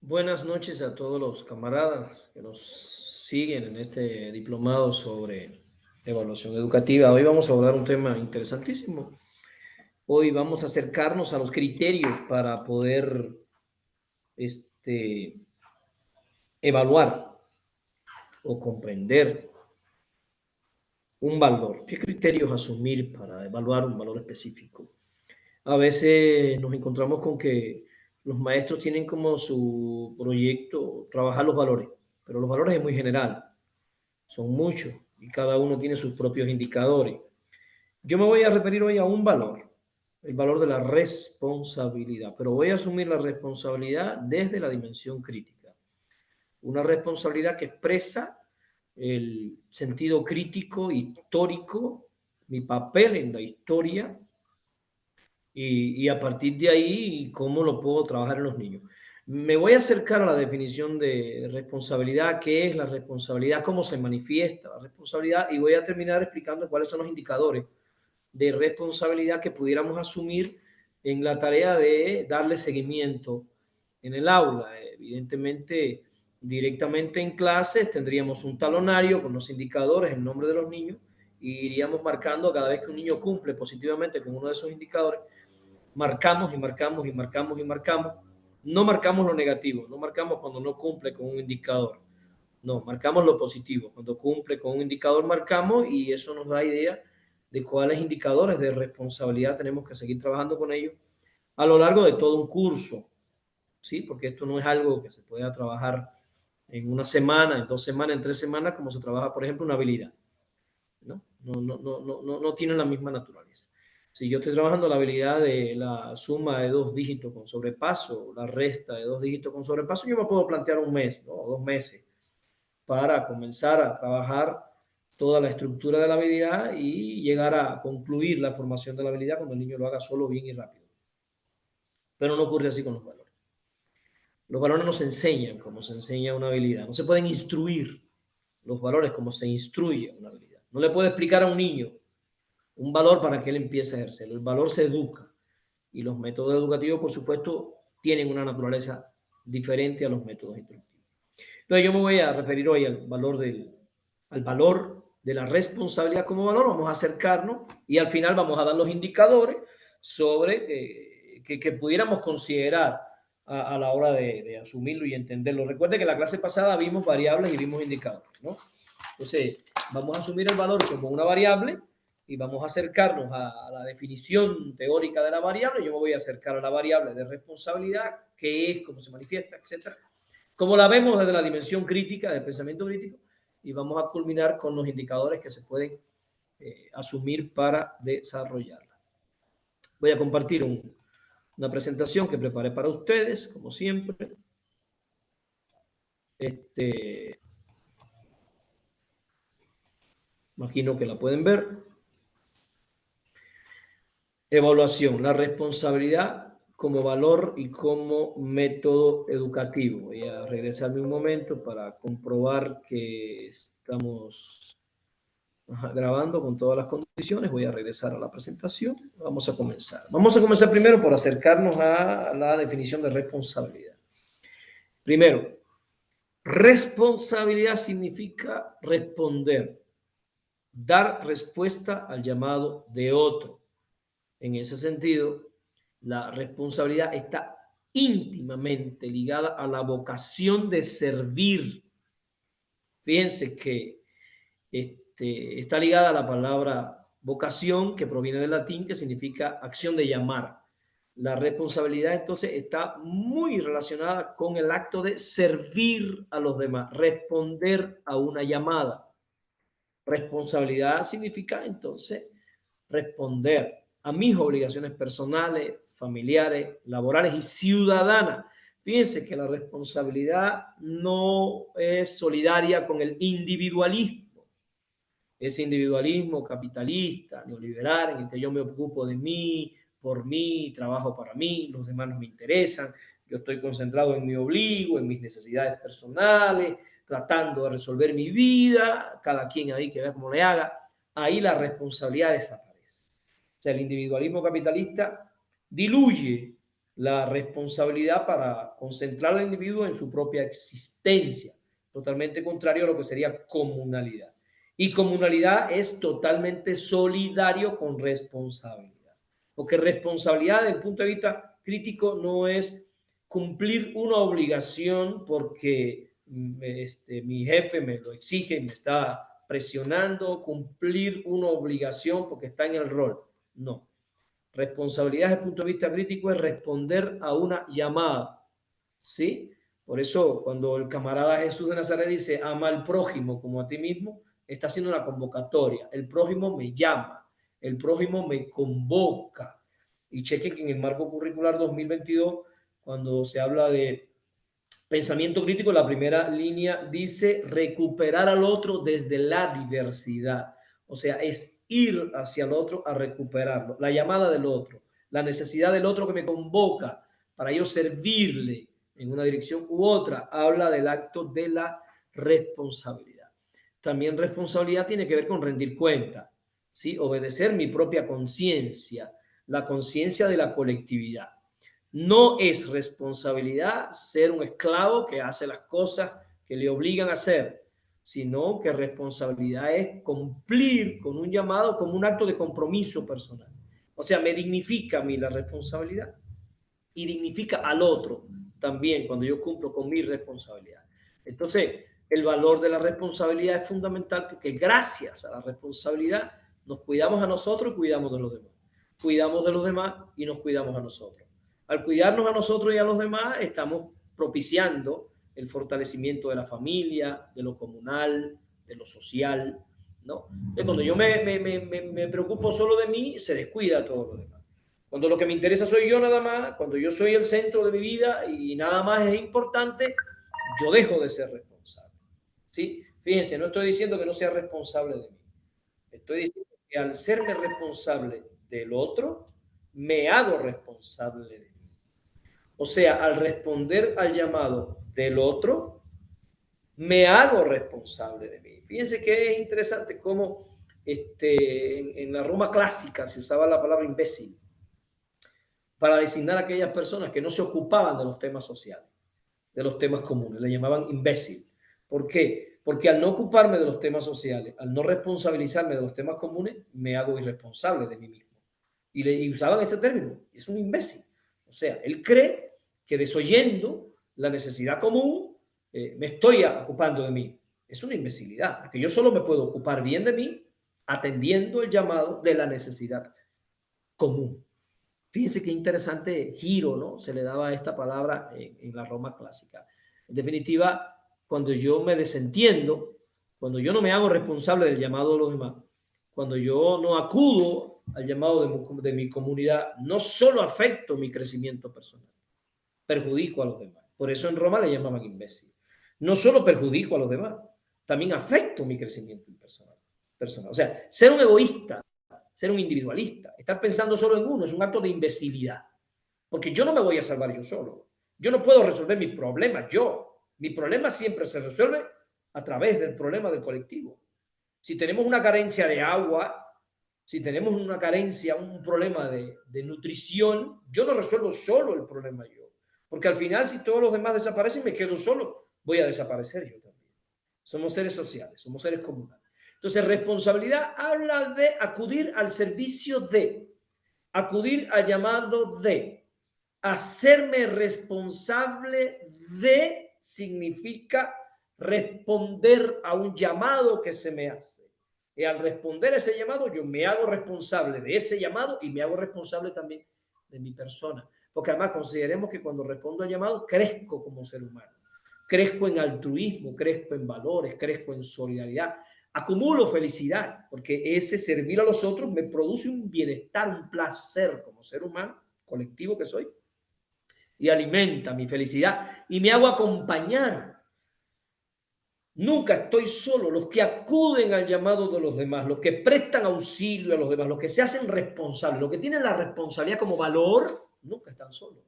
Buenas noches a todos los camaradas que nos siguen en este diplomado sobre evaluación educativa. Hoy vamos a abordar un tema interesantísimo. Hoy vamos a acercarnos a los criterios para poder este, evaluar o comprender un valor. ¿Qué criterios asumir para evaluar un valor específico? A veces nos encontramos con que los maestros tienen como su proyecto trabajar los valores, pero los valores es muy general. Son muchos y cada uno tiene sus propios indicadores. Yo me voy a referir hoy a un valor, el valor de la responsabilidad, pero voy a asumir la responsabilidad desde la dimensión crítica. Una responsabilidad que expresa el sentido crítico, histórico, mi papel en la historia y a partir de ahí cómo lo puedo trabajar en los niños. Me voy a acercar a la definición de responsabilidad, qué es la responsabilidad, cómo se manifiesta la responsabilidad y voy a terminar explicando cuáles son los indicadores de responsabilidad que pudiéramos asumir en la tarea de darle seguimiento en el aula. Evidentemente, directamente en clases tendríamos un talonario con los indicadores, el nombre de los niños, y iríamos marcando cada vez que un niño cumple positivamente con uno de esos indicadores, marcamos y marcamos y marcamos y marcamos. No marcamos lo negativo, no marcamos cuando no cumple con un indicador. No, marcamos lo positivo. Cuando cumple con un indicador, marcamos y eso nos da idea de cuáles indicadores de responsabilidad tenemos que seguir trabajando con ellos a lo largo de todo un curso, ¿sí? Porque esto no es algo que se pueda trabajar en una semana, en 2 semanas, en 3 semanas, como se trabaja, por ejemplo, una habilidad, ¿no? No tienen la misma naturaleza. Si yo estoy trabajando la habilidad de la suma de 2 dígitos con sobrepaso, la resta de 2 dígitos con sobrepaso, yo me puedo plantear un mes, ¿no? O 2 meses para comenzar a trabajar toda la estructura de la habilidad y llegar a concluir la formación de la habilidad cuando el niño lo haga solo, bien y rápido. Pero no ocurre así con los valores. Los valores no se enseñan como se enseña una habilidad, no se pueden instruir los valores como se instruye una habilidad. No le puedo explicar a un niño un valor para que él empiece a ejercerlo. El valor se educa y los métodos educativos, por supuesto, tienen una naturaleza diferente a los métodos instructivos. Entonces yo me voy a referir hoy al valor de la responsabilidad como valor. Vamos a acercarnos y al final vamos a dar los indicadores sobre que pudiéramos considerar a la hora de asumirlo y entenderlo. Recuerde que en la clase pasada vimos variables y vimos indicadores, ¿no? Entonces, vamos a asumir el valor como una variable y vamos a acercarnos a la definición teórica de la variable. Yo me voy a acercar a la variable de responsabilidad, qué es, cómo se manifiesta, etcétera. Como la vemos desde la dimensión crítica, del pensamiento crítico, y vamos a culminar con los indicadores que se pueden asumir para desarrollarla. Voy a compartir una presentación que preparé para ustedes, como siempre. Imagino que la pueden ver. Evaluación, la responsabilidad como valor y como método educativo. Voy a regresarme un momento para comprobar que estamos grabando con todas las condiciones. Voy a regresar a la presentación. Vamos a comenzar. Vamos a comenzar primero por acercarnos a la definición de responsabilidad. Primero, responsabilidad significa responder, dar respuesta al llamado de otro. En ese sentido, la responsabilidad está íntimamente ligada a la vocación de servir. Fíjense que está ligada a la palabra vocación, que proviene del latín, que significa acción de llamar. La responsabilidad entonces está muy relacionada con el acto de servir a los demás, responder a una llamada. Responsabilidad significa entonces responder a mis obligaciones personales, familiares, laborales y ciudadanas. Fíjense que la responsabilidad no es solidaria con el individualismo, ese individualismo capitalista, neoliberal, en el que yo me ocupo de mí, por mí, trabajo para mí, los demás no me interesan, yo estoy concentrado en mi obligo, en mis necesidades personales, tratando de resolver mi vida, cada quien ahí que vea cómo le haga, ahí la responsabilidad desaparece. O sea, el individualismo capitalista diluye la responsabilidad para concentrar al individuo en su propia existencia, totalmente contrario a lo que sería comunalidad. Y comunalidad es totalmente solidario con responsabilidad, porque responsabilidad desde el punto de vista crítico no es cumplir una obligación porque mi jefe me lo exige y me está presionando, cumplir una obligación porque está en el rol. No. Responsabilidad desde el punto de vista crítico es responder a una llamada. ¿Sí? Por eso, cuando el camarada Jesús de Nazaret dice, ama al prójimo como a ti mismo, está haciendo una convocatoria. El prójimo me llama, el prójimo me convoca. Y chequen que en el marco curricular 2022, cuando se habla de pensamiento crítico, la primera línea dice recuperar al otro desde la diversidad. O sea, es ir hacia el otro a recuperarlo. La llamada del otro, la necesidad del otro que me convoca para yo servirle en una dirección u otra, habla del acto de la responsabilidad. También responsabilidad tiene que ver con rendir cuenta, ¿sí? Obedecer mi propia conciencia, la conciencia de la colectividad. No es responsabilidad ser un esclavo que hace las cosas que le obligan a hacer, sino que responsabilidad es cumplir con un llamado como un acto de compromiso personal. O sea, me dignifica a mí la responsabilidad y dignifica al otro también cuando yo cumplo con mi responsabilidad. Entonces, el valor de la responsabilidad es fundamental porque gracias a la responsabilidad nos cuidamos a nosotros y cuidamos de los demás. Cuidamos de los demás y nos cuidamos a nosotros. Al cuidarnos a nosotros y a los demás, estamos propiciando el fortalecimiento de la familia, de lo comunal, de lo social, ¿no? Entonces, cuando yo me preocupo solo de mí, se descuida todo lo demás. Cuando lo que me interesa soy yo nada más, cuando yo soy el centro de mi vida y nada más es importante, yo dejo de ser responsable. ¿Sí? Fíjense, no estoy diciendo que no sea responsable de mí. Estoy diciendo que al serme responsable del otro, me hago responsable de mí. O sea, al responder al llamado del otro, me hago responsable de mí. Fíjense que es interesante cómo en la Roma clásica se usaba la palabra imbécil para designar a aquellas personas que no se ocupaban de los temas sociales, de los temas comunes. Le llamaban imbécil. ¿Por qué? Porque al no ocuparme de los temas sociales, al no responsabilizarme de los temas comunes, me hago irresponsable de mí mismo. Y usaban ese término. Es un imbécil. O sea, él cree que desoyendo la necesidad común, me estoy ocupando de mí. Es una imbecilidad, porque yo solo me puedo ocupar bien de mí atendiendo el llamado de la necesidad común. Fíjense qué interesante giro, ¿no? Se le daba a esta palabra en la Roma clásica. En definitiva, cuando yo me desentiendo, cuando yo no me hago responsable del llamado de los demás, cuando yo no acudo al llamado de mi comunidad, no solo afecto mi crecimiento personal, perjudico a los demás. Por eso en Roma le llamaban imbécil. No solo perjudico a los demás, también afecto mi crecimiento personal. O sea, ser un egoísta, ser un individualista, estar pensando solo en uno es un acto de imbecilidad, porque yo no me voy a salvar yo solo. Yo no puedo resolver mis problemas yo. Mi problema siempre se resuelve a través del problema del colectivo. Si tenemos una carencia de agua, si tenemos una carencia, un problema de nutrición, yo no resuelvo solo el problema yo. Porque al final, si todos los demás desaparecen, me quedo solo, voy a desaparecer yo también. Somos seres sociales, somos seres comunales. Entonces, responsabilidad habla de acudir al servicio de, acudir al llamado de, hacerme responsable de significa responder a un llamado que se me hace. Y al responder a ese llamado, yo me hago responsable de ese llamado y me hago responsable también de mi persona. Porque además consideremos que cuando respondo al llamado, crezco como ser humano. Crezco en altruismo, crezco en valores, crezco en solidaridad. Acumulo felicidad, porque ese servir a los otros me produce un bienestar, un placer como ser humano, colectivo que soy, y alimenta mi felicidad y me hago acompañar. Nunca estoy solo. Los que acuden al llamado de los demás, los que prestan auxilio a los demás, los que se hacen responsables, los que tienen la responsabilidad como valor, nunca están solos.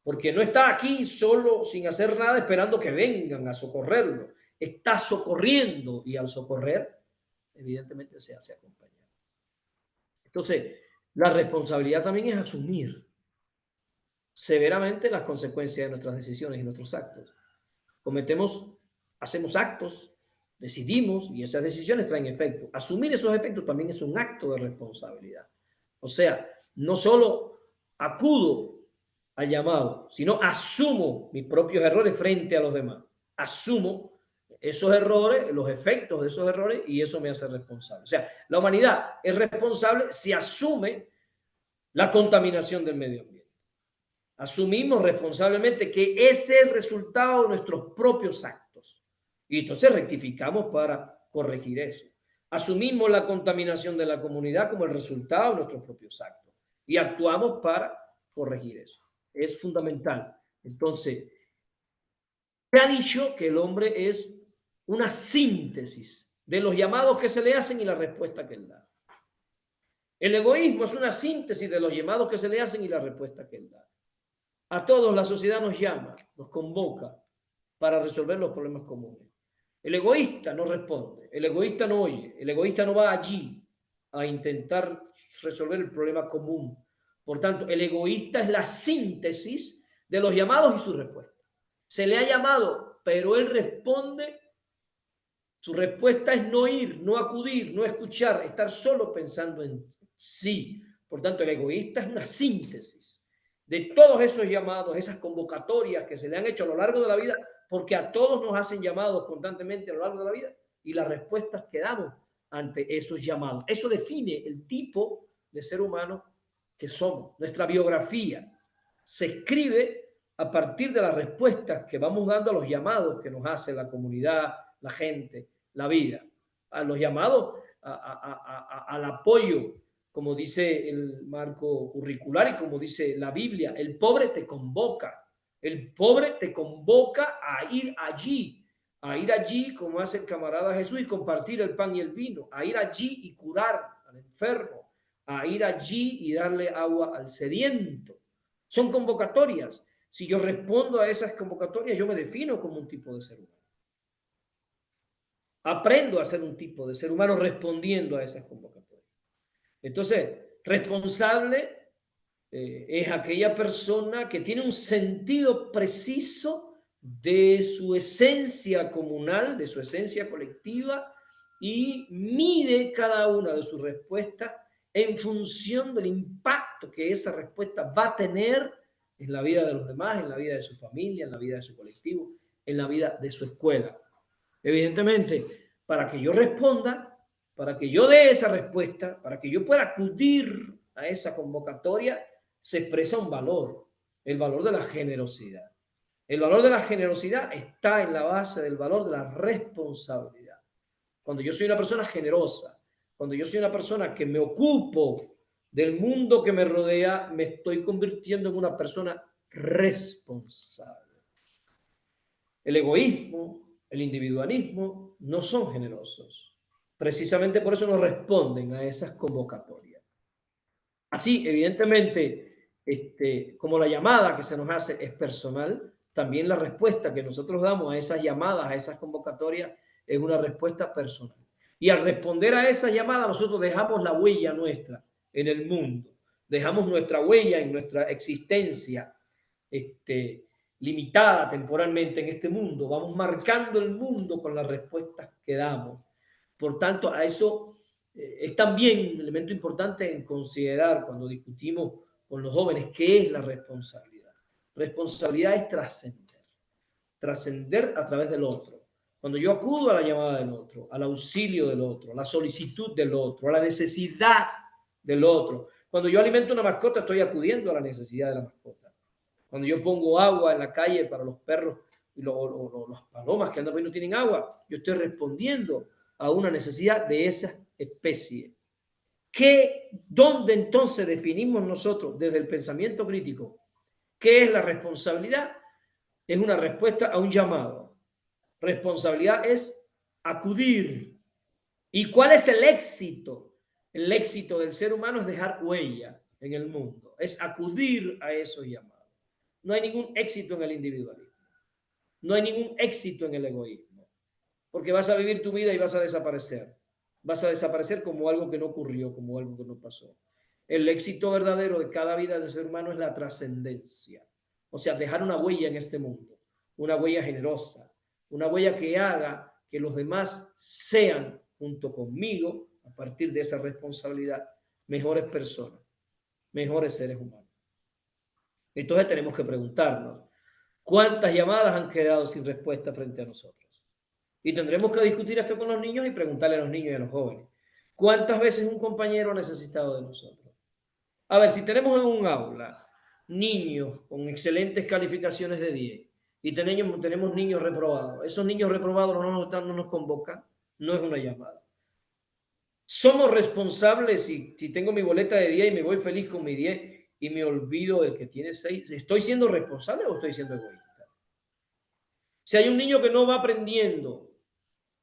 Porque no está aquí solo sin hacer nada esperando que vengan a socorrerlo. Está socorriendo y al socorrer, evidentemente se hace acompañar. Entonces, la responsabilidad también es asumir. severamente las consecuencias de nuestras decisiones y nuestros actos. Hacemos actos, decidimos y esas decisiones traen efectos. Asumir esos efectos también es un acto de responsabilidad. O sea, no solo acudo al llamado, sino asumo mis propios errores frente a los demás. Asumo esos errores, los efectos de esos errores y eso me hace responsable. O sea, la humanidad es responsable si asume la contaminación del medio ambiente. Asumimos responsablemente que ese es el resultado de nuestros propios actos. Y entonces rectificamos para corregir eso. Asumimos la contaminación de la comunidad como el resultado de nuestros propios actos. Y actuamos para corregir eso. Es fundamental. Entonces, se ha dicho que el hombre es una síntesis de los llamados que se le hacen y la respuesta que él da. El egoísmo es una síntesis de los llamados que se le hacen y la respuesta que él da. A todos la sociedad nos llama, nos convoca para resolver los problemas comunes. El egoísta no responde, el egoísta no oye, el egoísta no va allí a intentar resolver el problema común. Por tanto, el egoísta es la síntesis de los llamados y su respuesta. Se le ha llamado, pero él responde. Su respuesta es no ir, no acudir, no escuchar, estar solo pensando en sí. Por tanto, el egoísta es una síntesis de todos esos llamados, esas convocatorias que se le han hecho a lo largo de la vida, porque a todos nos hacen llamados constantemente a lo largo de la vida y las respuestas que damos ante esos llamados. Eso define el tipo de ser humano que somos. Nuestra biografía se escribe a partir de las respuestas que vamos dando a los llamados que nos hace la comunidad, la gente, la vida, a los llamados al apoyo, como dice el marco curricular y como dice la Biblia. El pobre te convoca a ir allí como hace el camarada Jesús y compartir el pan y el vino, a ir allí y curar al enfermo, a ir allí y darle agua al sediento. Son convocatorias. Si yo respondo a esas convocatorias, yo me defino como un tipo de ser humano. Aprendo a ser un tipo de ser humano respondiendo a esas convocatorias. Entonces, responsable es aquella persona que tiene un sentido preciso de su esencia comunal, de su esencia colectiva y mide cada una de sus respuestas en función del impacto que esa respuesta va a tener en la vida de los demás, en la vida de su familia, en la vida de su colectivo, en la vida de su escuela. Evidentemente, para que yo responda, para que yo dé esa respuesta, para que yo pueda acudir a esa convocatoria, se expresa un valor, el valor de la generosidad. El valor de la generosidad está en la base del valor de la responsabilidad. Cuando yo soy una persona generosa, cuando yo soy una persona que me ocupo del mundo que me rodea, me estoy convirtiendo en una persona responsable. El egoísmo, el individualismo no son generosos. Precisamente por eso no responden a esas convocatorias. Así, evidentemente, como la llamada que se nos hace es personal, también la respuesta que nosotros damos a esas llamadas, a esas convocatorias, es una respuesta personal. Y al responder a esa llamada, nosotros dejamos la huella nuestra en el mundo, dejamos nuestra huella en nuestra existencia, limitada temporalmente en este mundo, vamos marcando el mundo con las respuestas que damos. Por tanto, a eso es también un elemento importante en considerar cuando discutimos con los jóvenes qué es la responsabilidad. Responsabilidad es trascender a través del otro. Cuando yo acudo a la llamada del otro, al auxilio del otro, a la solicitud del otro, a la necesidad del otro. Cuando yo alimento una mascota, estoy acudiendo a la necesidad de la mascota. Cuando yo pongo agua en la calle para los perros y las palomas que andan por ahí no tienen agua, yo estoy respondiendo a una necesidad de esa especie. ¿Dónde entonces definimos nosotros desde el pensamiento crítico qué es la responsabilidad? Es una respuesta a un llamado. Responsabilidad es acudir. ¿Y cuál es el éxito? El éxito del ser humano es dejar huella en el mundo, es acudir a esos llamados. No hay ningún éxito en el individualismo. No hay ningún éxito en el egoísmo. Porque vas a vivir tu vida y vas a desaparecer. Vas a desaparecer como algo que no ocurrió, como algo que no pasó. El éxito verdadero de cada vida del ser humano es la trascendencia. O sea, dejar una huella en este mundo, una huella generosa, una huella que haga que los demás sean, junto conmigo, a partir de esa responsabilidad, mejores personas, mejores seres humanos. Entonces tenemos que preguntarnos, ¿cuántas llamadas han quedado sin respuesta frente a nosotros? Y tendremos que discutir esto con los niños y preguntarle a los niños y a los jóvenes, ¿cuántas veces un compañero ha necesitado de nosotros? A ver, si tenemos en un aula niños con excelentes calificaciones de 10 y tenemos niños reprobados, esos niños reprobados no nos convocan, no es una llamada. Somos responsables si tengo mi boleta de 10 y me voy feliz con mi 10 y me olvido del que tiene 6. ¿Estoy siendo responsable o estoy siendo egoísta? Si hay un niño que no va aprendiendo,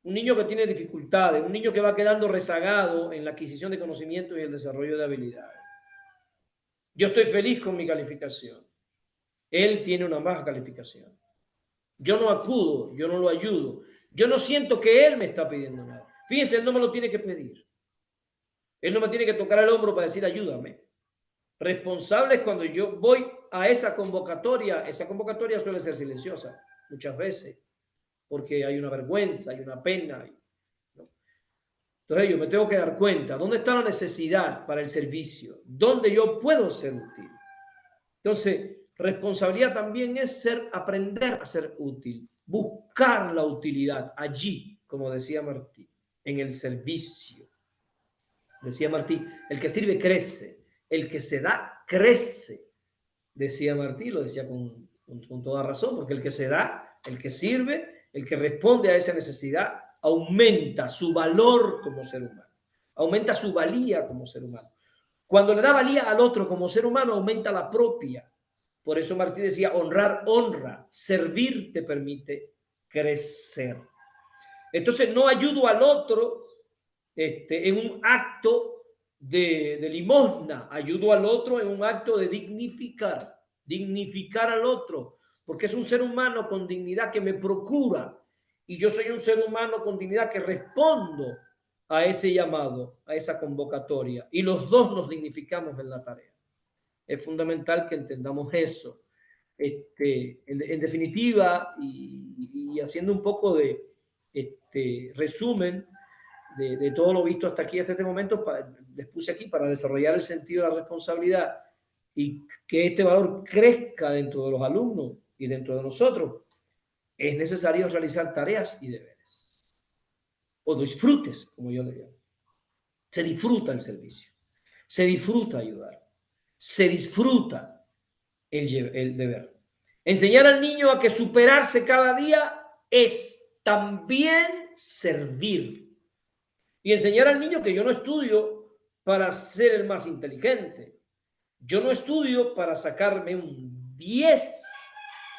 un niño que tiene dificultades, un niño que va quedando rezagado en la adquisición de conocimientos y el desarrollo de habilidades. Yo estoy feliz con mi calificación. Él tiene una baja calificación. Yo no acudo, yo no lo ayudo. Yo no siento que él me está pidiendo nada. Fíjense, él no me lo tiene que pedir. Él no me tiene que tocar el hombro para decir ayúdame. Responsable es cuando yo voy a esa convocatoria suele ser silenciosa muchas veces, porque hay una vergüenza, hay una pena, ¿no? Entonces yo me tengo que dar cuenta, ¿dónde está la necesidad para el servicio? ¿Dónde yo puedo ser útil? Entonces, responsabilidad también es aprender a ser útil, buscar la utilidad allí, como decía Martí, en el servicio. Decía Martí, el que sirve crece, el que se da crece. Decía Martí, lo decía con toda razón, porque el que se da, el que sirve, el que responde a esa necesidad, aumenta su valor como ser humano, aumenta su valía como ser humano. Cuando le da valía al otro como ser humano, aumenta la propia. Por eso Martí decía, honrar honra, servir te permite crecer. Entonces no ayudo al otro en un acto de limosna, ayudo al otro en un acto de dignificar al otro, porque es un ser humano con dignidad que me procura y yo soy un ser humano con dignidad que respondo a ese llamado, a esa convocatoria, y los dos nos dignificamos en la tarea. Es fundamental que entendamos eso. En definitiva, y haciendo un poco de resumen de todo lo visto hasta aquí, hasta este momento, les puse aquí para desarrollar el sentido de la responsabilidad y que este valor crezca dentro de los alumnos y dentro de nosotros, es necesario realizar tareas y deberes, o disfrutes, como yo le llamo. Se disfruta el servicio, se disfruta ayudar, se disfruta el deber. Enseñar al niño a que superarse cada día es también servir. Y enseñar al niño que yo no estudio para ser el más inteligente. Yo no estudio para sacarme un 10,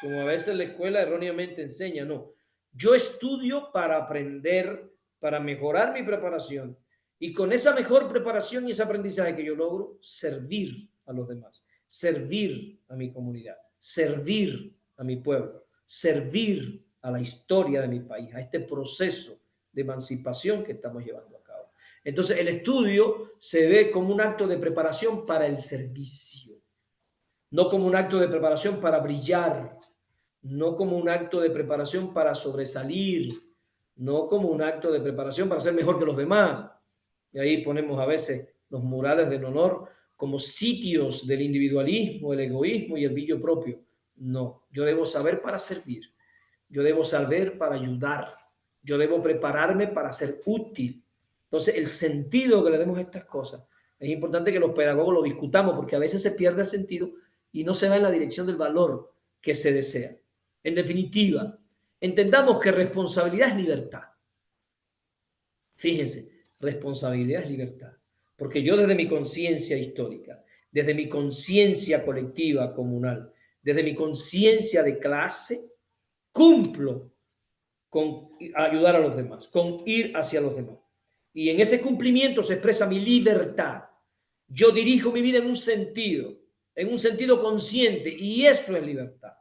como a veces la escuela erróneamente enseña. No, yo estudio para aprender, para mejorar mi preparación. Y con esa mejor preparación y ese aprendizaje que yo logro, servir a los demás, servir a mi comunidad, servir a mi pueblo, servir a la historia de mi país, a este proceso de emancipación que estamos llevando a cabo. Entonces, el estudio se ve como un acto de preparación para el servicio, no como un acto de preparación para brillar, no como un acto de preparación para sobresalir, no como un acto de preparación para ser mejor que los demás. Y ahí ponemos a veces los murales del honor como sitios del individualismo, el egoísmo y el brillo propio. No, yo debo saber para servir, yo debo saber para ayudar, yo debo prepararme para ser útil. Entonces, el sentido que le demos a estas cosas, es importante que los pedagogos lo discutamos porque a veces se pierde el sentido y no se va en la dirección del valor que se desea. En definitiva, entendamos que responsabilidad es libertad. Fíjense, responsabilidad es libertad. Porque yo desde mi conciencia histórica, desde mi conciencia colectiva, comunal, desde mi conciencia de clase, cumplo con ayudar a los demás, con ir hacia los demás. Y en ese cumplimiento se expresa mi libertad. Yo dirijo mi vida en un sentido consciente, y eso es libertad.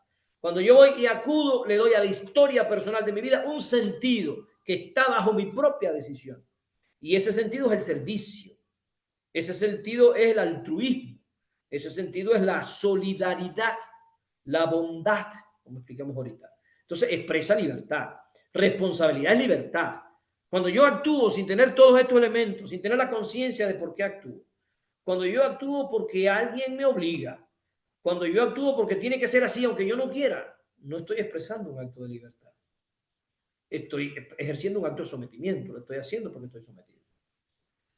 Cuando yo voy y acudo, le doy a la historia personal de mi vida un sentido que está bajo mi propia decisión. Y ese sentido es el servicio. Ese sentido es el altruismo. Ese sentido es la solidaridad, la bondad, como explicamos ahorita. Entonces, expresa libertad. Responsabilidad es libertad. Cuando yo actúo sin tener todos estos elementos, sin tener la conciencia de por qué actúo, cuando yo actúo porque alguien me obliga, cuando yo actúo porque tiene que ser así aunque yo no quiera, no estoy expresando un acto de libertad. Estoy ejerciendo un acto de sometimiento, lo estoy haciendo porque estoy sometido.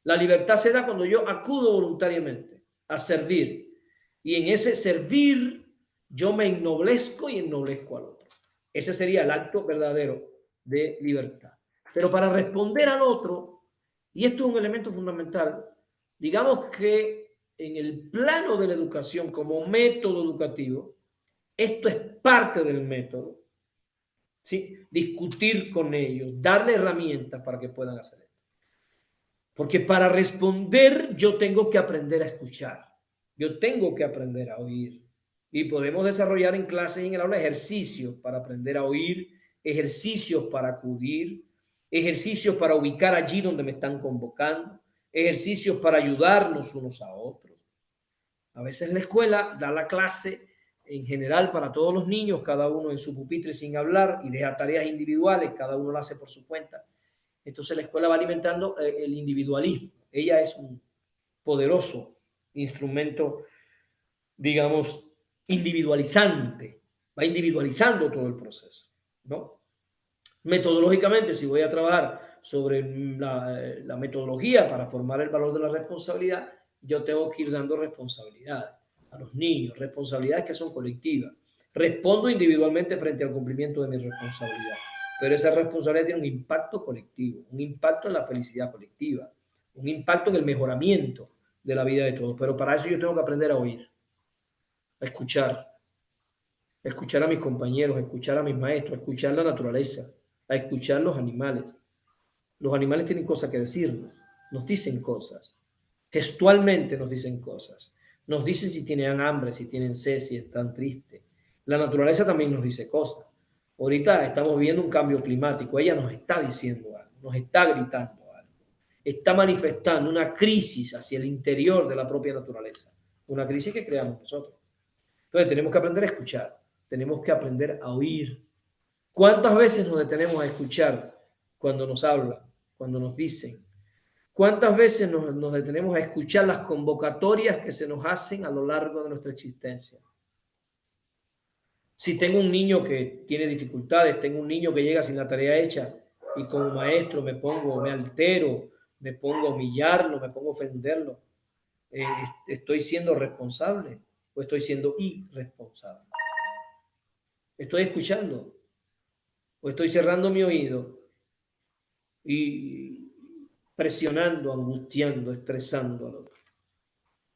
La libertad se da cuando yo acudo voluntariamente a servir. Y en ese servir yo me ennoblezco y ennoblezco al otro. Ese sería el acto verdadero de libertad. Pero para responder al otro, y esto es un elemento fundamental, digamos que en el plano de la educación como método educativo, esto es parte del método, ¿sí? Discutir con ellos, darle herramientas para que puedan hacer esto. Porque para responder yo tengo que aprender a escuchar, yo tengo que aprender a oír. Y podemos desarrollar en clases y en el aula ejercicios para aprender a oír, ejercicios para acudir, ejercicios para ubicar allí donde me están convocando, ejercicios para ayudarnos unos a otros. A veces la escuela da la clase en general para todos los niños, cada uno en su pupitre sin hablar y deja tareas individuales, cada uno lo hace por su cuenta. Entonces la escuela va alimentando el individualismo. Ella es un poderoso instrumento, digamos, individualizante. Va individualizando todo el proceso, ¿no? Metodológicamente, si voy a trabajar sobre la metodología para formar el valor de la responsabilidad, yo tengo que ir dando responsabilidades a los niños, responsabilidades que son colectivas. Respondo individualmente frente al cumplimiento de mi responsabilidad, pero esa responsabilidad tiene un impacto colectivo, un impacto en la felicidad colectiva, un impacto en el mejoramiento de la vida de todos. Pero para eso yo tengo que aprender a oír, a escuchar a mis compañeros, a escuchar a mis maestros, a escuchar la naturaleza, a escuchar los animales. Los animales tienen cosas que decirnos, nos dicen cosas, gestualmente nos dicen cosas, nos dicen si tienen hambre, si tienen sed, si están tristes. La naturaleza también nos dice cosas. Ahorita estamos viendo un cambio climático, ella nos está diciendo algo, nos está gritando algo, está manifestando una crisis hacia el interior de la propia naturaleza, una crisis que creamos nosotros. Entonces tenemos que aprender a escuchar, tenemos que aprender a oír. ¿Cuántas veces nos detenemos a escuchar cuando nos hablan, cuando nos dicen? ¿Cuántas veces nos detenemos a escuchar las convocatorias que se nos hacen a lo largo de nuestra existencia? Si tengo un niño que tiene dificultades, tengo un niño que llega sin la tarea hecha y como maestro me altero, me pongo a humillarlo, me pongo a ofenderlo, ¿estoy siendo responsable o estoy siendo irresponsable? ¿Estoy escuchando o estoy cerrando mi oído y presionando, angustiando, estresando al otro?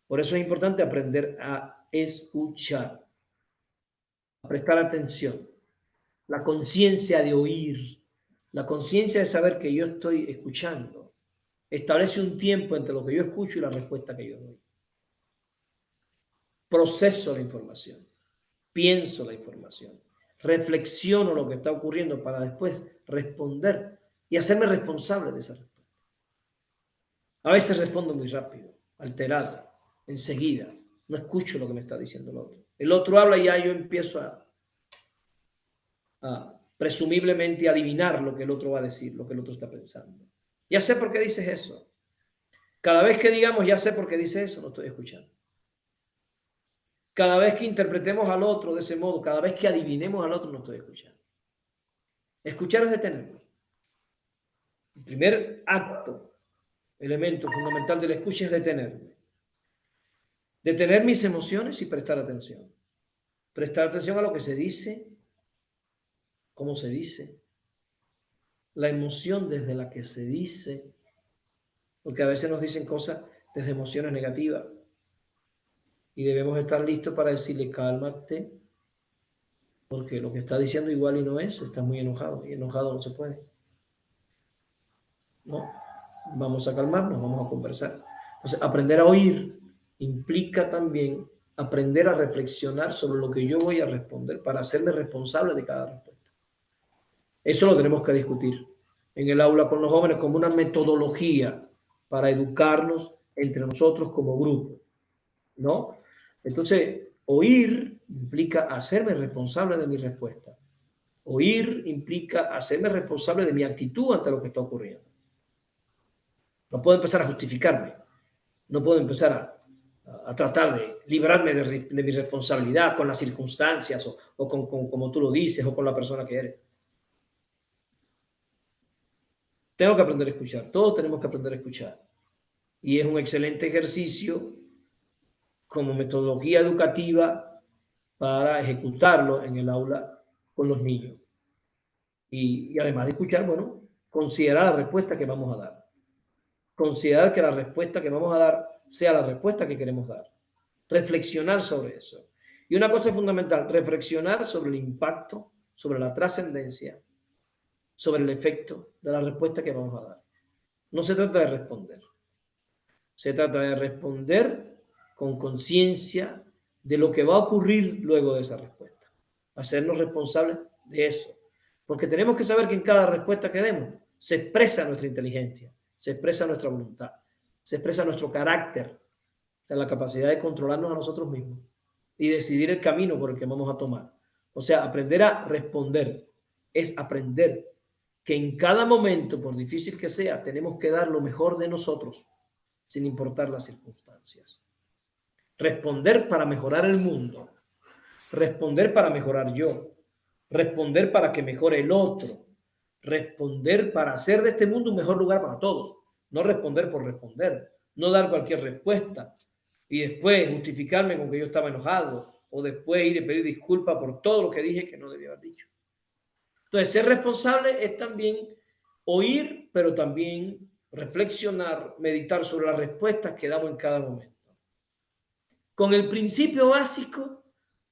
Por eso es importante aprender a escuchar, a prestar atención, la conciencia de oír, la conciencia de saber que yo estoy escuchando. Establece un tiempo entre lo que yo escucho y la respuesta que yo doy. Proceso la información, pienso la información, reflexiono lo que está ocurriendo para después responder y hacerme responsable de esa respuesta. A veces respondo muy rápido, alterado, enseguida. No escucho lo que me está diciendo el otro. El otro habla y ya yo empiezo a presumiblemente adivinar lo que el otro va a decir, lo que el otro está pensando. Ya sé por qué dices eso. Cada vez que digamos ya sé por qué dice eso, no estoy escuchando. Cada vez que interpretemos al otro de ese modo, cada vez que adivinemos al otro, no estoy escuchando. Escuchar es detenerlo. El primer acto, elemento fundamental de la escucha es detenerme. Detener mis emociones y prestar atención. Prestar atención a lo que se dice, cómo se dice, la emoción desde la que se dice, porque a veces nos dicen cosas desde emociones negativas y debemos estar listos para decirle cálmate, porque lo que está diciendo igual y no es, está muy enojado y enojado no se puede. No, vamos a calmarnos, vamos a conversar. Entonces, aprender a oír implica también aprender a reflexionar sobre lo que yo voy a responder para hacerme responsable de cada respuesta. Eso lo tenemos que discutir en el aula con los jóvenes como una metodología para educarnos entre nosotros como grupo, ¿no? Entonces, oír implica hacerme responsable de mi respuesta. Oír implica hacerme responsable de mi actitud ante lo que está ocurriendo. No puedo empezar a justificarme, no puedo empezar a tratar de librarme de mi responsabilidad con las circunstancias o con como tú lo dices o con la persona que eres. Tengo que aprender a escuchar, todos tenemos que aprender a escuchar. Y es un excelente ejercicio como metodología educativa para ejecutarlo en el aula con los niños. Y además de escuchar, bueno, considerar la respuesta que vamos a dar. Considerar que la respuesta que vamos a dar sea la respuesta que queremos dar. Reflexionar sobre eso. Y una cosa fundamental, reflexionar sobre el impacto, sobre la trascendencia, sobre el efecto de la respuesta que vamos a dar. No se trata de responder. Se trata de responder con conciencia de lo que va a ocurrir luego de esa respuesta. Hacernos responsables de eso. Porque tenemos que saber que en cada respuesta que demos se expresa nuestra inteligencia, se expresa nuestra voluntad, se expresa nuestro carácter, la capacidad de controlarnos a nosotros mismos y decidir el camino por el que vamos a tomar. O sea, aprender a responder es aprender que en cada momento, por difícil que sea, tenemos que dar lo mejor de nosotros sin importar las circunstancias. Responder para mejorar el mundo, responder para mejorar yo, responder para que mejore el otro, responder para hacer de este mundo un mejor lugar para todos, no responder por responder, no dar cualquier respuesta y después justificarme con que yo estaba enojado o después ir y pedir disculpas por todo lo que dije que no debía haber dicho. Entonces, ser responsable es también oír, pero también reflexionar, meditar sobre las respuestas que damos en cada momento. Con el principio básico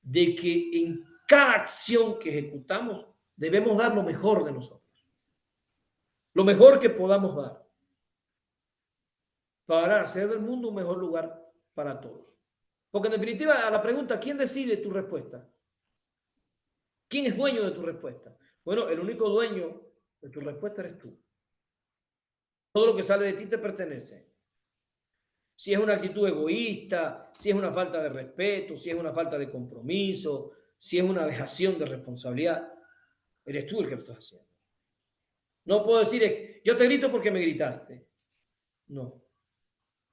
de que en cada acción que ejecutamos debemos dar lo mejor de nosotros, lo mejor que podamos dar para hacer del mundo un mejor lugar para todos. Porque en definitiva, a la pregunta, ¿quién decide tu respuesta? ¿Quién es dueño de tu respuesta? Bueno, el único dueño de tu respuesta eres tú. Todo lo que sale de ti te pertenece. Si es una actitud egoísta, si es una falta de respeto, si es una falta de compromiso, si es una dejación de responsabilidad, eres tú el que lo estás haciendo. No puedo decir, yo te grito porque me gritaste. No.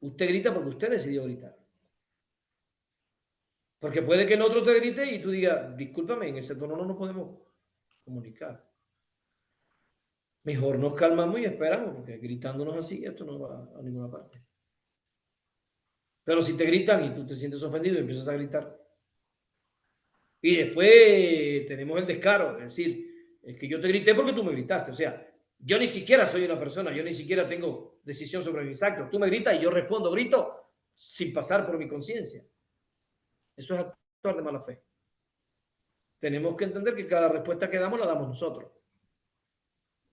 Usted grita porque usted decidió gritar. Porque puede que en otro te grite y tú digas, discúlpame, en ese tono no nos podemos comunicar. Mejor nos calmamos y esperamos, porque gritándonos así, esto no va a ninguna parte. Pero si te gritan y tú te sientes ofendido y empiezas a gritar, y después tenemos el descaro, es decir, es que yo te grité porque tú me gritaste, o sea, yo ni siquiera soy una persona, yo ni siquiera tengo decisión sobre mis actos, tú me gritas y yo respondo, grito, sin pasar por mi conciencia. Eso es actuar de mala fe. Tenemos que entender que cada respuesta que damos la damos nosotros.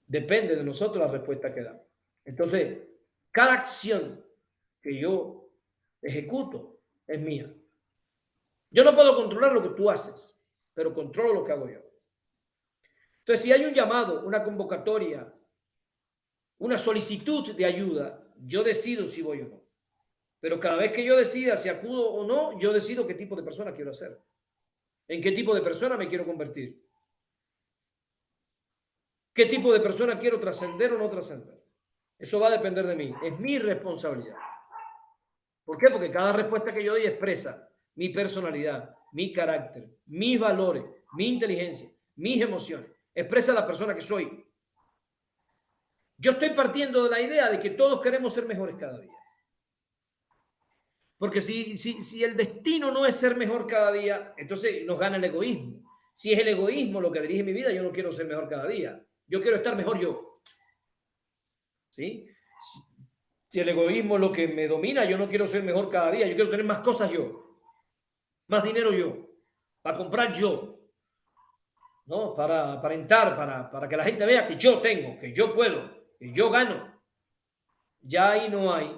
Depende de nosotros la respuesta que damos. Entonces, cada acción que yo ejecuto es mía. Yo no puedo controlar lo que tú haces, pero controlo lo que hago yo. Entonces, si hay un llamado, una convocatoria, una solicitud de ayuda, yo decido si voy o no. Pero cada vez que yo decida si acudo o no, yo decido qué tipo de persona quiero ser. En qué tipo de persona me quiero convertir. ¿Qué tipo de persona quiero trascender o no trascender? Eso va a depender de mí. Es mi responsabilidad. ¿Por qué? Porque cada respuesta que yo doy expresa mi personalidad, mi carácter, mis valores, mi inteligencia, mis emociones. Expresa la persona que soy. Yo estoy partiendo de la idea de que todos queremos ser mejores cada día. Porque si el destino no es ser mejor cada día, entonces nos gana el egoísmo. Si es el egoísmo lo que dirige mi vida, yo no quiero ser mejor cada día. Yo quiero estar mejor yo. ¿Sí? Si el egoísmo es lo que me domina, yo no quiero ser mejor cada día. Yo quiero tener más cosas yo. Más dinero yo. Para comprar yo. ¿No? Para aparentar, para que la gente vea que yo tengo, que yo puedo, que yo gano. Ya ahí no hay.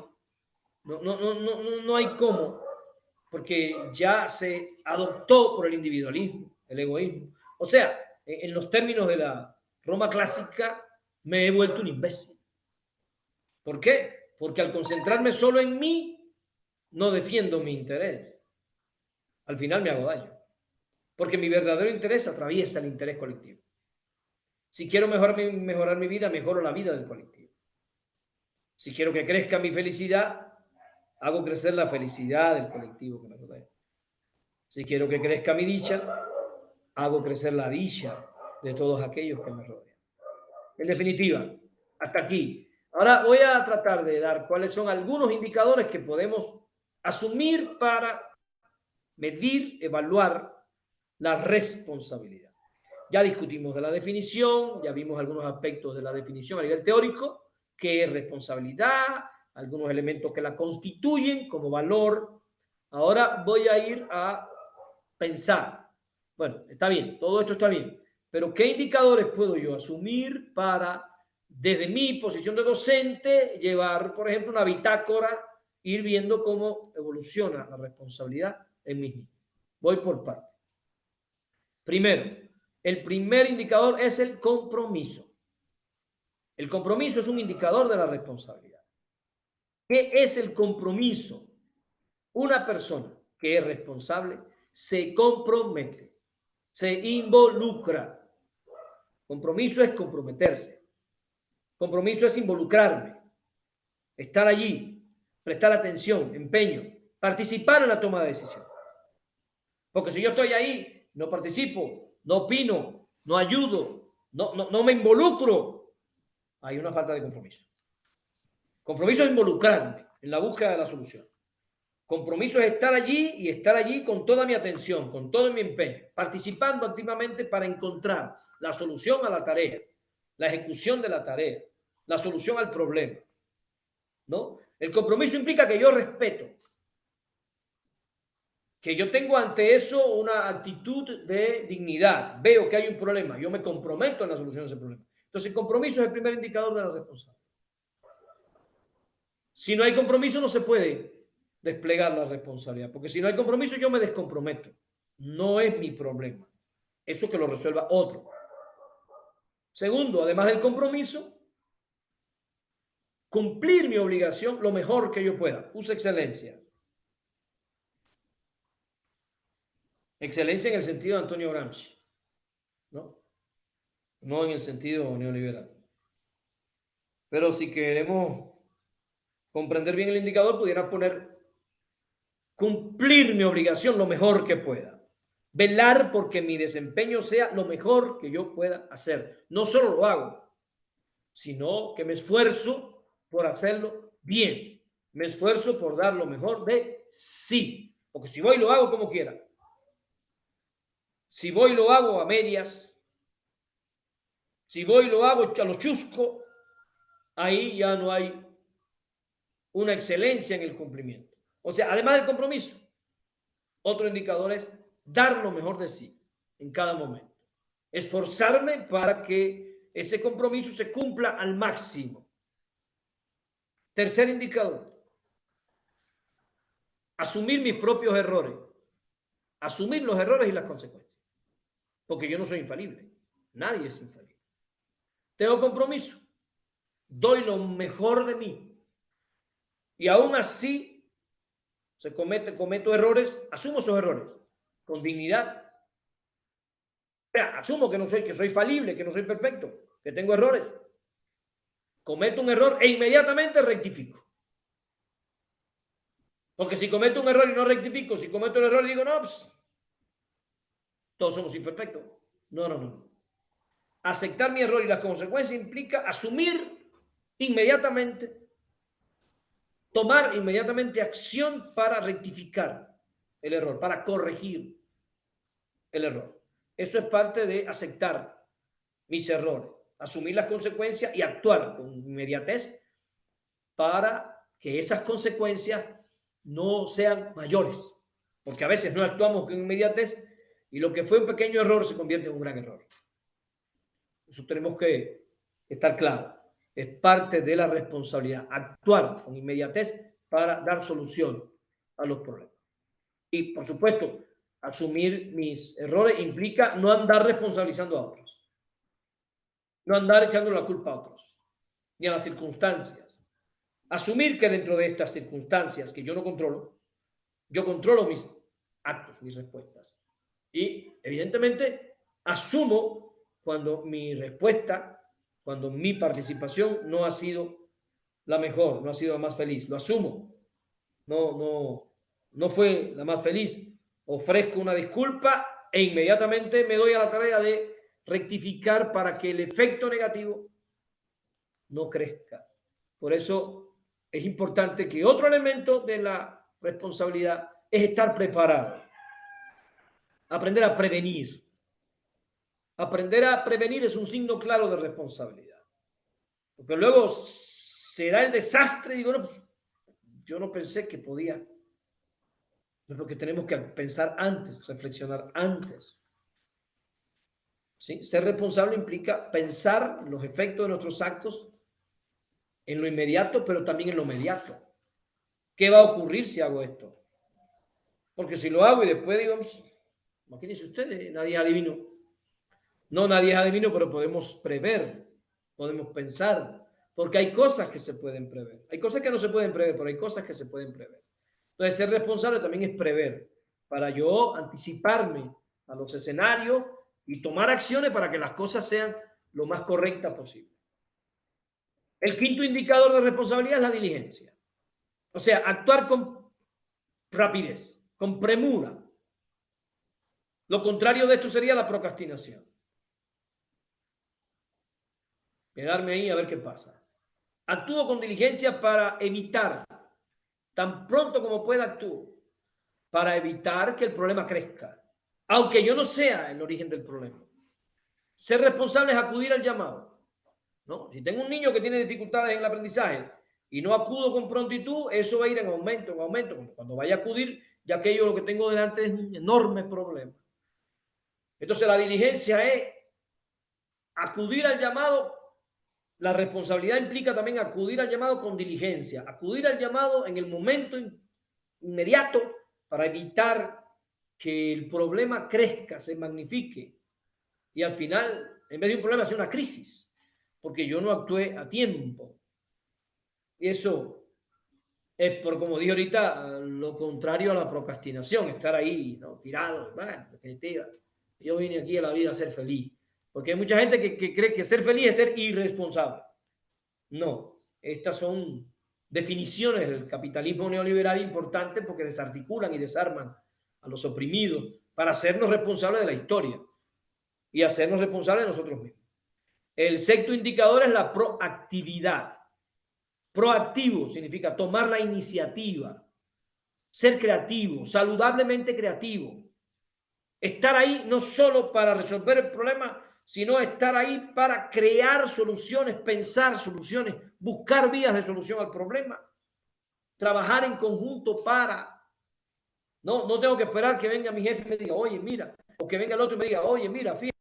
No hay cómo, porque ya se adoptó por el individualismo, el egoísmo. O sea, en los términos de la Roma clásica, me he vuelto un imbécil. ¿Por qué? porque al concentrarme solo en mí, no defiendo mi interés. Al final me hago daño, porque mi verdadero interés atraviesa el interés colectivo. Si quiero mejorar mi vida, mejoro la vida del colectivo. Si quiero que crezca mi felicidad, hago crecer la felicidad del colectivo que me rodea. Si quiero que crezca mi dicha, hago crecer la dicha de todos aquellos que me rodean. En definitiva, hasta aquí. Ahora voy a tratar de dar cuáles son algunos indicadores que podemos asumir para medir, evaluar la responsabilidad. Ya discutimos de la definición, ya vimos algunos aspectos de la definición a nivel teórico, qué es responsabilidad, algunos elementos que la constituyen como valor. Ahora voy a ir a pensar, bueno, está bien, todo esto está bien, pero ¿qué indicadores puedo yo asumir para, desde mi posición de docente, llevar, por ejemplo, una bitácora, ir viendo cómo evoluciona la responsabilidad en mis niños? Voy por partes. Primero, el primer indicador es el compromiso. El compromiso es un indicador de la responsabilidad. ¿Qué es el compromiso? Una persona que es responsable se compromete, se involucra. Compromiso es comprometerse. Compromiso es involucrarme, estar allí, prestar atención, empeño, participar en la toma de decisión. Porque si yo estoy ahí, no participo, no opino, no ayudo, no me involucro, hay una falta de compromiso. Compromiso es involucrarme en la búsqueda de la solución. Compromiso es estar allí y estar allí con toda mi atención, con todo mi empeño, participando activamente para encontrar la solución a la tarea, la ejecución de la tarea, la solución al problema, ¿no? El compromiso implica que yo respeto, que yo tengo ante eso una actitud de dignidad. Veo que hay un problema, yo me comprometo en la solución de ese problema. Entonces, el compromiso es el primer indicador de la responsabilidad. Si no hay compromiso, no se puede desplegar la responsabilidad, porque si no hay compromiso, yo me descomprometo. No es mi problema. Eso que lo resuelva otro. Segundo, además del compromiso, cumplir mi obligación lo mejor que yo pueda. Usa excelencia. Excelencia en el sentido de Antonio Gramsci, ¿no? No en el sentido neoliberal. Pero si queremos comprender bien el indicador, pudiera poner cumplir mi obligación lo mejor que pueda. Velar porque mi desempeño sea lo mejor que yo pueda hacer. No solo lo hago, sino que me esfuerzo por hacerlo bien. Me esfuerzo por dar lo mejor de sí. Porque si voy, lo hago como quiera. Si voy, lo hago a medias. Si voy, lo hago a lo chusco. Ahí ya no hay una excelencia en el cumplimiento. O sea, además del compromiso, otro indicador es dar lo mejor de sí en cada momento. Esforzarme para que ese compromiso se cumpla al máximo. Tercer indicador, asumir mis propios errores. Asumir los errores y las consecuencias. Porque yo no soy infalible. Nadie es infalible. Tengo compromiso. Doy lo mejor de mí. Y aún así cometo errores, asumo esos errores con dignidad. O sea, asumo que soy falible, que no soy perfecto, que tengo errores. Cometo un error e inmediatamente rectifico. Porque si cometo un error y no rectifico, si cometo el error y digo, no, pues, todos somos imperfectos. No. Aceptar mi error y las consecuencias implica asumir inmediatamente, tomar inmediatamente acción para rectificar el error, para corregir el error. Eso es parte de aceptar mis errores, asumir las consecuencias y actuar con inmediatez para que esas consecuencias no sean mayores. Porque a veces no actuamos con inmediatez y lo que fue un pequeño error se convierte en un gran error. Eso tenemos que estar claros. Es parte de la responsabilidad, actuar con inmediatez para dar solución a los problemas. Y, por supuesto, asumir mis errores implica no andar responsabilizando a otros, no andar echando la culpa a otros, ni a las circunstancias, Asumir que dentro de estas circunstancias que yo no controlo, yo controlo mis actos, mis respuestas. Y evidentemente asumo cuando mi respuesta, cuando mi participación no ha sido la mejor, no ha sido la más feliz. Lo asumo. No fue la más feliz. Ofrezco una disculpa e inmediatamente me doy a la tarea de rectificar para que el efecto negativo no crezca. Por eso es importante que otro elemento de la responsabilidad es estar preparado, aprender a prevenir. Aprender a prevenir es un signo claro de responsabilidad. Porque luego será el desastre y digo, no, yo no pensé que podía. Es lo que tenemos que pensar antes, reflexionar antes. ¿Sí? Ser responsable implica pensar en los efectos de nuestros actos en lo inmediato, pero también en lo mediato. ¿Qué va a ocurrir si hago esto? Porque si lo hago y después digo, imagínense ustedes, nadie es adivino. No, nadie es adivino, pero podemos prever, podemos pensar, porque hay cosas que se pueden prever. Hay cosas que no se pueden prever, pero hay cosas que se pueden prever. Entonces, ser responsable también es prever, para yo anticiparme a los escenarios y tomar acciones para que las cosas sean lo más correctas posible. El quinto indicador de responsabilidad es la diligencia. O sea, actuar con rapidez, con premura. Lo contrario de esto sería la procrastinación. Quedarme ahí a ver qué pasa. Actúo con diligencia para evitar, tan pronto como pueda actúo, para evitar que el problema crezca, aunque yo no sea el origen del problema. Ser responsable es acudir al llamado, ¿no? Si tengo un niño que tiene dificultades en el aprendizaje y no acudo con prontitud, eso va a ir en aumento, en aumento. Cuando vaya a acudir, ya que yo lo que tengo delante es un enorme problema. Entonces la diligencia es acudir al llamado. La responsabilidad implica también acudir al llamado con diligencia, acudir al llamado en el momento inmediato para evitar que el problema crezca, se magnifique y al final, en vez de un problema, sea una crisis, porque yo no actué a tiempo. Y eso es, por como dije ahorita, lo contrario a la procrastinación, estar ahí, ¿no? Tirado. Bueno, en definitiva, yo vine aquí a la vida a ser feliz, porque hay mucha gente que cree que ser feliz es ser irresponsable. No, estas son definiciones del capitalismo neoliberal importantes porque desarticulan y desarman a los oprimidos para hacernos responsables de la historia y hacernos responsables de nosotros mismos. El sexto indicador es la proactividad. Proactivo significa tomar la iniciativa, ser creativo, saludablemente creativo. Estar ahí no solo para resolver el problema, sino estar ahí para crear soluciones, pensar soluciones, buscar vías de solución al problema, trabajar en conjunto para... No tengo que esperar que venga mi jefe y me diga, oye, mira, o que venga el otro y me diga, oye, mira, fíjate.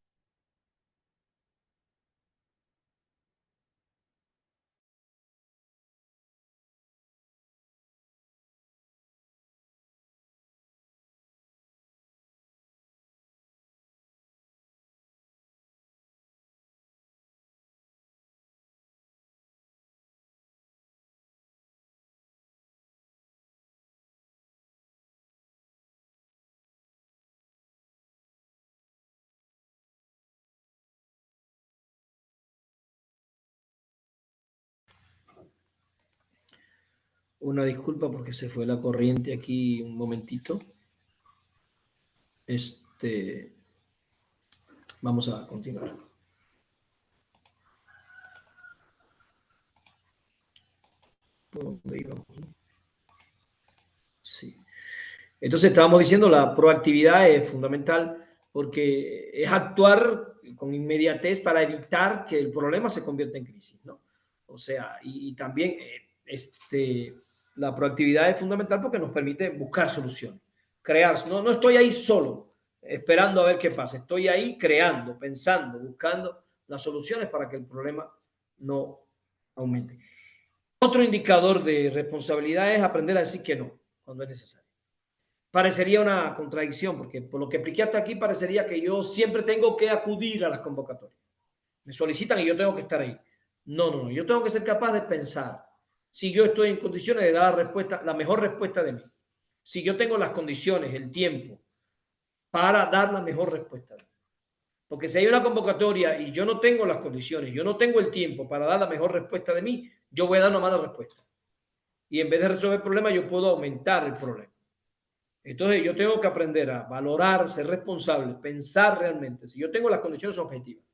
Una disculpa porque se fue la corriente aquí un momentito. Vamos a continuar. ¿Dónde íbamos? Sí. Entonces estábamos diciendo, la proactividad es fundamental porque es actuar con inmediatez para evitar que el problema se convierta en crisis, ¿no? O sea, y también la proactividad es fundamental porque nos permite buscar soluciones, crear. No estoy ahí solo esperando a ver qué pasa, estoy ahí creando, pensando, buscando las soluciones para que el problema no aumente. Otro indicador de responsabilidad es aprender a decir que no cuando es necesario. Parecería una contradicción, porque por lo que expliqué hasta aquí, parecería que yo siempre tengo que acudir a las convocatorias. Me solicitan y yo tengo que estar ahí. No. Yo tengo que ser capaz de pensar. si yo estoy en condiciones de dar la respuesta, la mejor respuesta de mí. Si yo tengo las condiciones, el tiempo para dar la mejor respuesta. Porque si hay una convocatoria y yo no tengo las condiciones, yo no tengo el tiempo para dar la mejor respuesta de mí, yo voy a dar una mala respuesta. Y en vez de resolver el problema, yo puedo aumentar el problema. Entonces yo tengo que aprender a valorar, ser responsable, pensar realmente. Si yo tengo las condiciones objetivas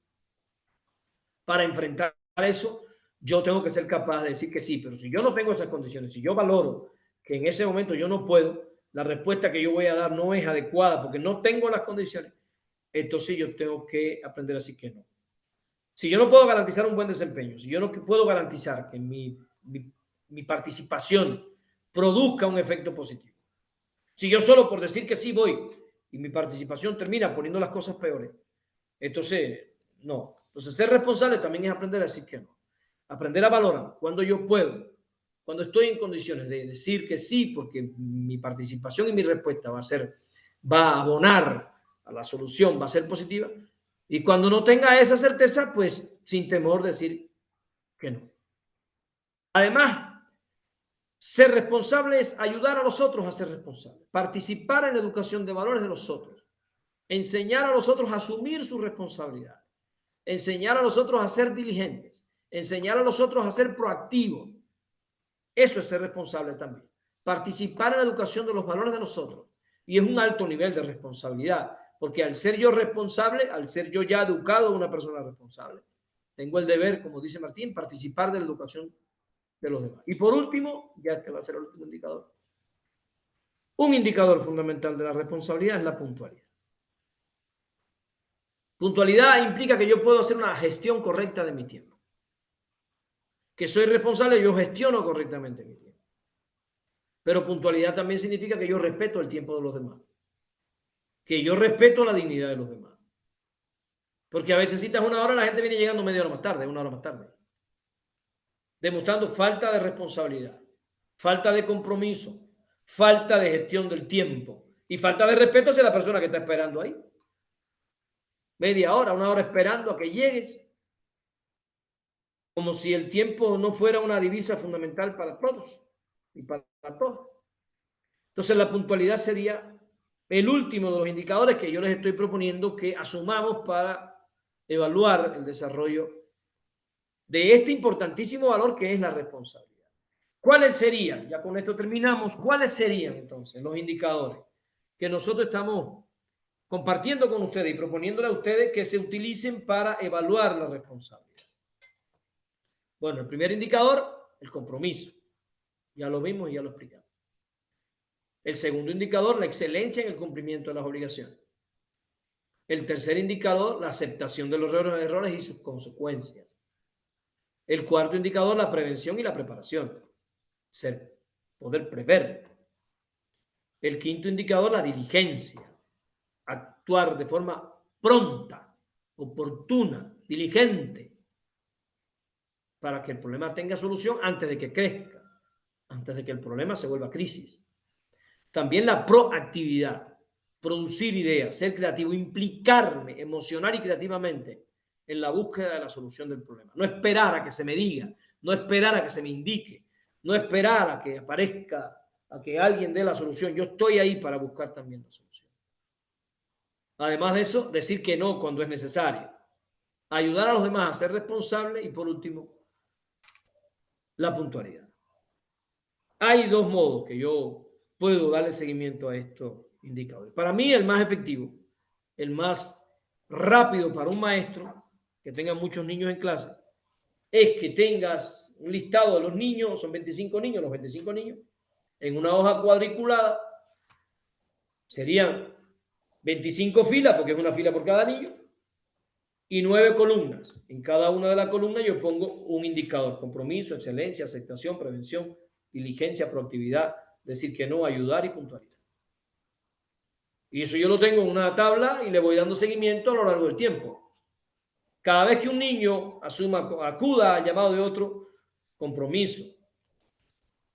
para enfrentar eso, yo tengo que ser capaz de decir que sí. Pero si yo no tengo esas condiciones, si yo valoro que en ese momento yo no puedo, la respuesta que yo voy a dar no es adecuada porque no tengo las condiciones, entonces yo tengo que aprender a decir que no. Si yo no puedo garantizar un buen desempeño, si yo no puedo garantizar que mi participación produzca un efecto positivo, si yo solo por decir que sí voy y mi participación termina poniendo las cosas peores, entonces no. Entonces ser responsable también es aprender a decir que no. Aprender a valorar cuando yo puedo, cuando estoy en condiciones de decir que sí, porque mi participación y mi respuesta va a abonar a la solución, va a ser positiva. Y cuando no tenga esa certeza, pues sin temor decir que no. Además, ser responsable es ayudar a los otros a ser responsables, participar en la educación de valores de los otros, enseñar a los otros a asumir su responsabilidad, enseñar a los otros a ser diligentes, enseñar a los otros a ser proactivos. Eso es ser responsable también. Participar en la educación de los valores de los otros. Y es un alto nivel de responsabilidad, porque al ser yo responsable, al ser yo ya educado, una persona responsable, tengo el deber, como dice Martín, participar de la educación de los demás. Y por último, ya este va a ser el último indicador. Un indicador fundamental de la responsabilidad es la puntualidad. Puntualidad implica que yo puedo hacer una gestión correcta de mi tiempo. Que soy responsable, yo gestiono correctamente mi tiempo. Pero puntualidad también significa que yo respeto el tiempo de los demás. Que yo respeto la dignidad de los demás. Porque a veces citas una hora, la gente viene llegando media hora más tarde, una hora más tarde. Demostrando falta de responsabilidad, falta de compromiso, falta de gestión del tiempo y falta de respeto hacia la persona que está esperando ahí. Media hora, una hora esperando a que llegues, como si el tiempo no fuera una divisa fundamental para todos y para todos. Entonces la puntualidad sería el último de los indicadores que yo les estoy proponiendo que asumamos para evaluar el desarrollo de este importantísimo valor que es la responsabilidad. ¿Cuáles serían? Ya con esto terminamos. ¿Cuáles serían entonces los indicadores que nosotros estamos compartiendo con ustedes y proponiéndole a ustedes que se utilicen para evaluar la responsabilidad? Bueno, el primer indicador, el compromiso. Ya lo vimos y ya lo explicamos. El segundo indicador, la excelencia en el cumplimiento de las obligaciones. El tercer indicador, la aceptación de los errores y sus consecuencias. El cuarto indicador, la prevención y la preparación. Poder prever. El quinto indicador, la diligencia. Actuar de forma pronta, oportuna, diligente, para que el problema tenga solución antes de que crezca, antes de que el problema se vuelva crisis. También la proactividad, producir ideas, ser creativo, implicarme emocional y creativamente en la búsqueda de la solución del problema. No esperar a que se me diga, no esperar a que se me indique, no esperar a que aparezca, a que alguien dé la solución. Yo estoy ahí para buscar también la solución. Además de eso, decir que no cuando es necesario. Ayudar a los demás a ser responsables y, por último, la puntualidad. Hay dos modos que yo puedo darle seguimiento a estos indicadores. Para mí, el más efectivo, el más rápido para un maestro que tenga muchos niños en clase, es que tengas un listado de los niños, son 25 niños, los 25 niños, en una hoja cuadriculada, serían 25 filas, porque es una fila por cada niño, y 9 columnas. En cada una de las columnas yo pongo un indicador: compromiso, excelencia, aceptación, prevención, diligencia, proactividad, decir que no, ayudar y puntualidad. Y eso yo lo tengo en una tabla y le voy dando seguimiento a lo largo del tiempo. Cada vez que un niño acuda al llamado de otro, compromiso.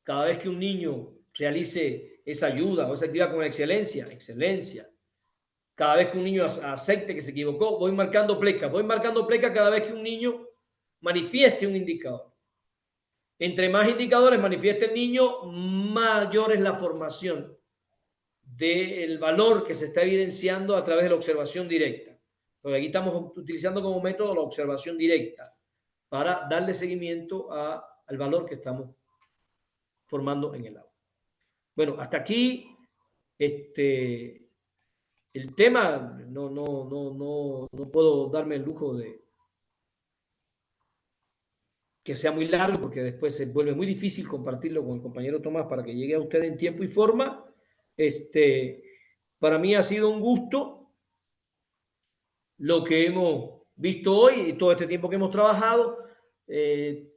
Cada vez que un niño realice esa ayuda o esa actividad con excelencia, excelencia. Cada vez que un niño acepte que se equivocó, voy marcando plecas. Voy marcando plecas cada vez que un niño manifieste un indicador. Entre más indicadores manifiesta el niño, mayor es la formación del valor que se está evidenciando a través de la observación directa. Porque aquí estamos utilizando como método la observación directa para darle seguimiento al valor que estamos formando en el aula. Bueno, hasta aquí el tema. No puedo darme el lujo de que sea muy largo porque después se vuelve muy difícil compartirlo con el compañero Tomás para que llegue a usted en tiempo y forma. Para mí ha sido un gusto lo que hemos visto hoy y todo este tiempo que hemos trabajado. Eh,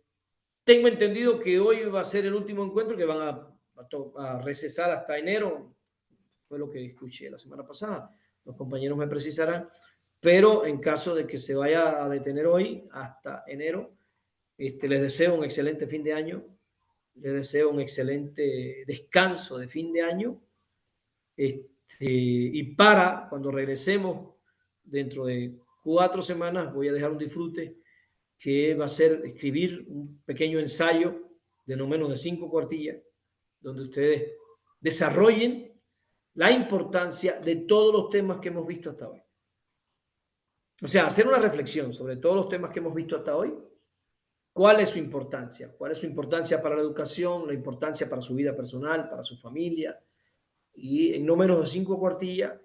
Tengo entendido que hoy va a ser el último encuentro, que van a recesar hasta enero. Fue lo que escuché la semana pasada. Los compañeros me precisarán. Pero en caso de que se vaya a detener hoy hasta enero, les deseo un excelente fin de año. Les deseo un excelente descanso de fin de año. Y para cuando regresemos dentro de 4 semanas, voy a dejar un disfrute que va a ser escribir un pequeño ensayo de no menos de 5 cuartillas, donde ustedes desarrollen la importancia de todos los temas que hemos visto hasta hoy. O sea, hacer una reflexión sobre todos los temas que hemos visto hasta hoy. ¿Cuál es su importancia? ¿Cuál es su importancia para la educación? La importancia para su vida personal, para su familia. Y en no menos de 5 cuartillas,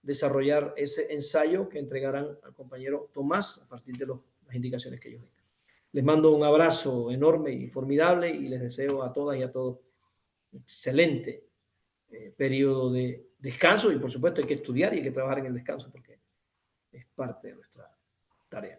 desarrollar ese ensayo que entregarán al compañero Tomás a partir de las indicaciones que ellos den. Les mando un abrazo enorme y formidable y les deseo a todas y a todos un excelente periodo de descanso y por supuesto hay que estudiar y hay que trabajar en el descanso porque es parte de nuestra tarea.